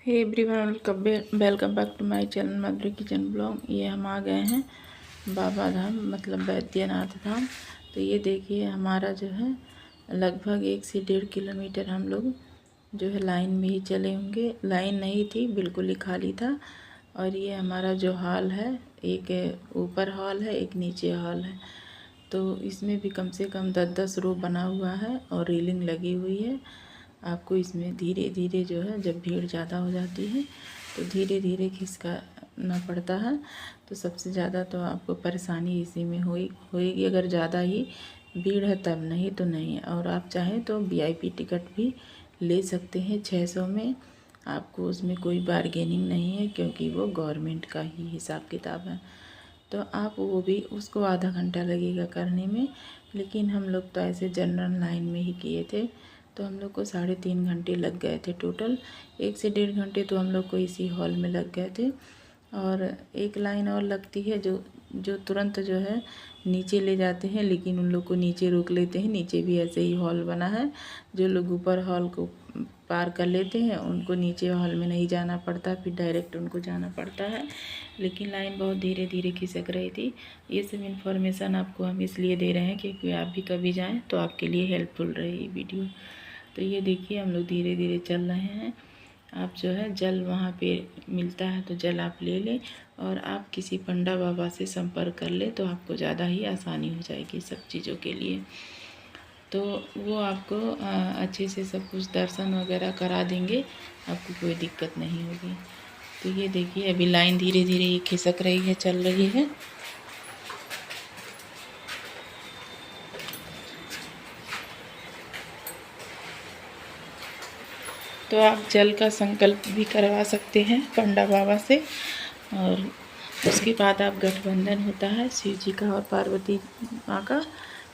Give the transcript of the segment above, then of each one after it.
Hey everyone, welcome back to my channel Madhuri kitchen blog. ये हम आ गए हैं बाबा धाम, मतलब बैद्यनाथ धाम। तो ये देखिए, हमारा जो है लगभग 1 से 1.5 किलोमीटर हम लोग जो है लाइन में ही चले होंगे। लाइन नहीं थी, बिल्कुल ही खाली था। और ये हमारा जो हॉल है, एक ऊपर हॉल है, एक नीचे हॉल है। तो इसमें भी कम से कम 10-10 रो बना हुआ है और रेलिंग लगी हुई है। आपको इसमें धीरे धीरे जो है, जब भीड़ ज़्यादा हो जाती है तो धीरे धीरे खिसकाना पड़ता है। तो सबसे ज़्यादा तो आपको परेशानी इसी में होएगी अगर ज़्यादा ही भीड़ है तब, नहीं तो नहीं। और आप चाहें तो VIP टिकट भी ले सकते हैं 600 में। आपको उसमें कोई बारगेनिंग नहीं है, क्योंकि वो गवर्नमेंट का ही हिसाब किताब है। तो आप वो भी, उसको आधा घंटा लगेगा करने में। लेकिन हम लोग तो ऐसे जनरल लाइन में ही किए थे, तो हम लोग को 3.5 घंटे लग गए थे टोटल। 1 से 1.5 घंटे तो हम लोग को इसी हॉल में लग गए थे। और एक लाइन और लगती है जो तुरंत जो है नीचे ले जाते हैं, लेकिन उन लोग को नीचे रोक लेते हैं। नीचे भी ऐसे ही हॉल बना है। जो लोग ऊपर हॉल को पार कर लेते हैं उनको नीचे हॉल में नहीं जाना पड़ता, फिर डायरेक्ट उनको जाना पड़ता है। लेकिन लाइन बहुत धीरे धीरे खिसक रही थी। ये सब इन्फॉर्मेशन आपको हम इसलिए दे रहे हैं क्योंकि आप भी कभी जाएं तो आपके लिए हेल्पफुल रहे ये वीडियो। तो ये देखिए, हम लोग धीरे धीरे चल रहे हैं। आप जो है जल वहाँ पे मिलता है तो जल आप ले लें, और आप किसी पंडा बाबा से संपर्क कर ले तो आपको ज़्यादा ही आसानी हो जाएगी सब चीज़ों के लिए। तो वो आपको अच्छे से सब कुछ दर्शन वगैरह करा देंगे, आपको कोई दिक्कत नहीं होगी। तो ये देखिए, अभी लाइन धीरे धीरे ये खिसक रही है, चल रही है। तो आप जल का संकल्प भी करवा सकते हैं पंडा बाबा से। और उसके बाद आप गठबंधन होता है शिव जी का और पार्वती माँ का,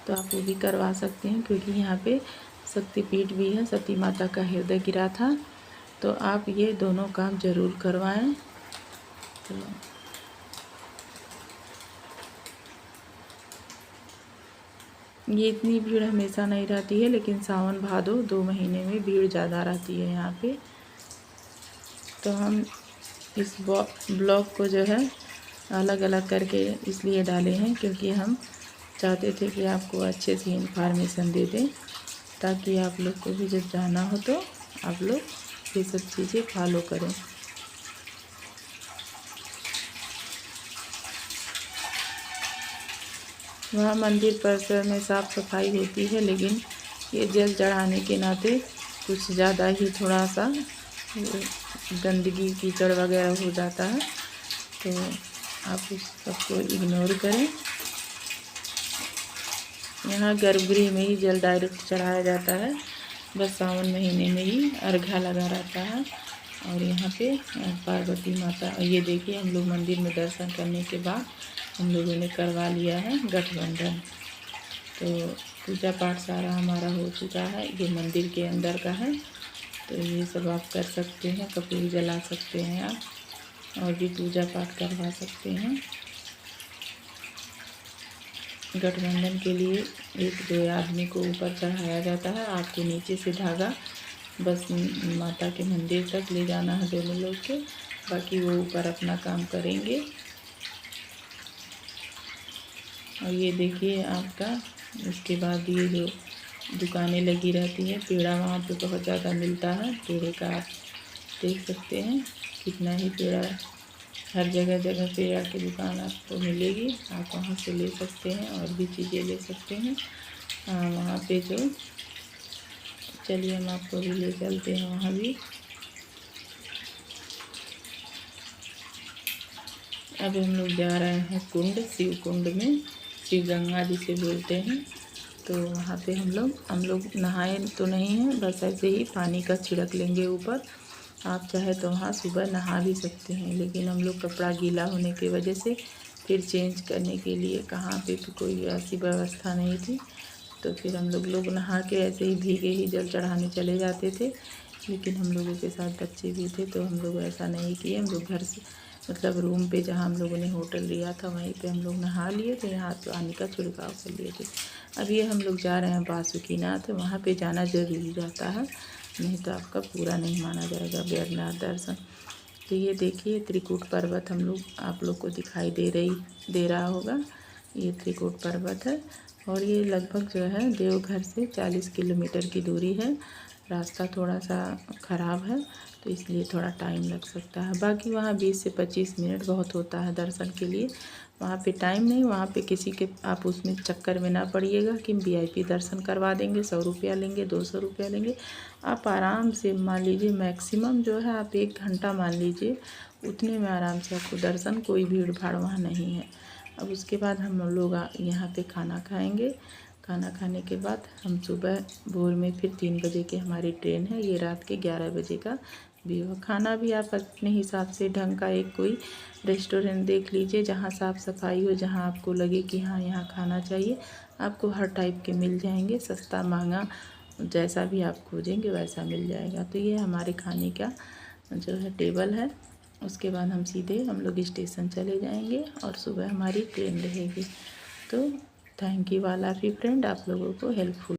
तो आप वो भी करवा सकते हैं, क्योंकि यहाँ पे शक्तिपीठ भी है, सती माता का हृदय गिरा था। तो आप ये दोनों काम ज़रूर करवाएं। तो ये इतनी भीड़ हमेशा नहीं रहती है, लेकिन सावन भादो 2 महीने में भीड़ ज़्यादा रहती है यहाँ पे। तो हम इस ब्लॉग को जो है अलग अलग करके इसलिए डाले हैं, क्योंकि हम चाहते थे कि आपको अच्छे से इन्फॉर्मेशन दे दें, ताकि आप लोग को भी जब जाना हो तो आप लोग ये सब चीज़ें फॉलो करें। वहाँ मंदिर परिसर में साफ़ सफाई होती है, लेकिन ये जल चढ़ाने के नाते कुछ ज़्यादा ही थोड़ा सा गंदगी कीचड़ वगैरह हो जाता है, तो आप उस सबको इग्नोर करें। यहाँ गर्भगृह में ही जल डायरेक्ट चढ़ाया जाता है, बस सावन महीने में ही अर्घा लगा रहता है। और यहाँ पे पार्वती माता, ये देखिए, हम लोग मंदिर में दर्शन करने के बाद हम लोगों ने करवा लिया है गठबंधन। तो पूजा पाठ सारा हमारा हो चुका है। ये मंदिर के अंदर का है, तो ये सब आप कर सकते हैं। कपूर जला सकते हैं आप, और भी पूजा पाठ करवा सकते हैं। गठबंधन के लिए 1-2 आदमी को ऊपर चढ़ाया जाता है। आपको नीचे से धागा बस माता के मंदिर तक ले जाना है दोनों लोग के, बाकी वो ऊपर अपना काम करेंगे। और ये देखिए आपका, उसके बाद ये जो दुकानें लगी रहती है, पेड़ा वहाँ पे बहुत ज़्यादा मिलता है। पेड़े का आप देख सकते हैं कितना ही पेड़ा, हर जगह जगह पेड़ा की दुकान आपको मिलेगी, आप वहाँ से ले सकते हैं और भी चीज़ें ले सकते हैं। वहाँ पे जो, चलिए हम आपको भी ले चलते हैं वहाँ भी। अब हम लोग जा रहे हैं कुंड, शिव कुंड में, शिव गंगा जिसे बोलते हैं। तो वहाँ पे हम लोग नहाए तो नहीं हैं, बस ऐसे ही पानी का छिड़क लेंगे ऊपर। आप चाहे तो वहाँ सुबह नहा भी सकते हैं, लेकिन हम लोग कपड़ा गीला होने की वजह से फिर चेंज करने के लिए कहाँ पे तो कोई ऐसी व्यवस्था नहीं थी, तो फिर हम लोग नहा के ऐसे ही भीगे ही जल चढ़ाने चले जाते थे। लेकिन हम लोगों के साथ बच्चे भी थे, तो हम लोग ऐसा नहीं किए। हम लोग घर से, मतलब रूम पे जहाँ हम लोगों ने होटल लिया था वहीं पे हम लोग नहा लिए थे, यहाँ पानी का छिड़काव कर लिए थे। अब ये हम लोग जा रहे हैं बासुकीनाथ, वहाँ पे जाना ज़रूरी रहता है। नहीं तो आपका पूरा नहीं माना जाएगा बैद्यनाथ दर्शन। तो ये देखिए त्रिकूट पर्वत आप लोग को दिखाई दे रहा होगा। ये त्रिकूट पर्वत है और ये लगभग जो है देवघर से 40 किलोमीटर की दूरी है। रास्ता थोड़ा सा ख़राब है तो इसलिए थोड़ा टाइम लग सकता है। बाकी वहाँ 20 से 25 मिनट बहुत होता है दर्शन के लिए। वहाँ पे टाइम नहीं, वहाँ पे किसी के आप उसमें चक्कर में ना पड़िएगा कि VIP दर्शन करवा देंगे, 100 रुपया लेंगे, 200 रुपया लेंगे। आप आराम से मान लीजिए मैक्सिमम जो है आप 1 घंटा मान लीजिए, उतने में आराम से आपको दर्शन, कोई भीड़ भाड़ वहाँ नहीं है। अब उसके बाद हम लोग यहाँ पे खाना खाएंगे। खाना खाने के बाद हम सुबह भोर में फिर 3 बजे की हमारी ट्रेन है। ये रात के 11 बजे का व्यू। खाना भी आप अपने हिसाब से ढंग का एक कोई रेस्टोरेंट देख लीजिए जहाँ साफ़ सफाई हो, जहाँ आपको लगे कि हाँ यहाँ खाना चाहिए। आपको हर टाइप के मिल जाएंगे, सस्ता महंगा जैसा भी आप खोजेंगे वैसा मिल जाएगा। तो ये हमारे खाने का जो है टेबल है। उसके बाद हम लोग स्टेशन चले जाएंगे और सुबह हमारी ट्रेन रहेगी। तो thank you all of you friend, आप लोगों को हेल्पफुल